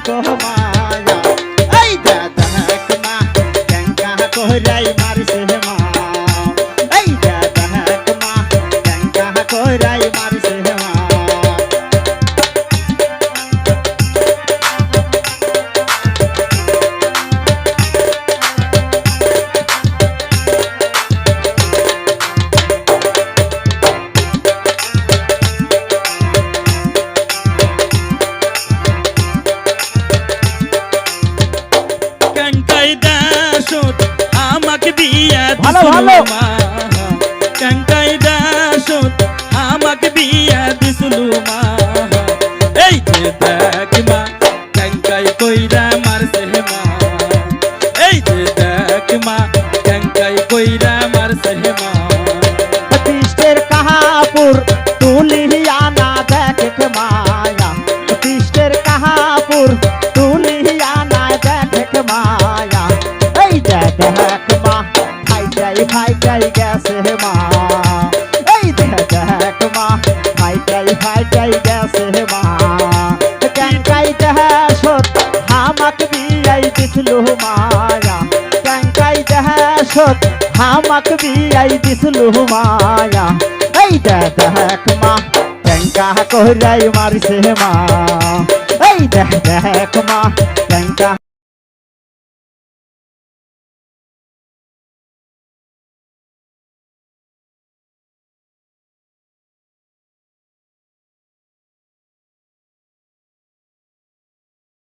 গো মায়া এই দেখ মা ট্যাঙ্কা কইরাই মারছে মা এই দেখ মা ট্যাঙ্কা কইরাই মারছে মা ভালো ভালো ট্যাঙ্কাই দাসত আমাকে বিয়া দিছলু মা এই যে দেখ মা ট্যাঙ্কাই কইরা মারছে মা এই যে দেখ মা ট্যাঙ্কাই কইরা মারছে মা তিষ্টের কাহাপুর তুলিয়া না দেখ মায়া তিষ্টের কাহাপুর তুলিয়া না দেখ মায়া এই দেখ মা ভাই যাই গেছে মা এই দেখ মা ভাই যাই গেছে মা ট্যাঙ্কাই দেহাসত হামাক বিয়াই দিছলু মায়া ট্যাঙ্কাই দেহাসত হামাক বিয়াই দিছলু মায়া এই দেখ মা ট্যাঙ্কা কইরাই মারছে মা এই দেখ মা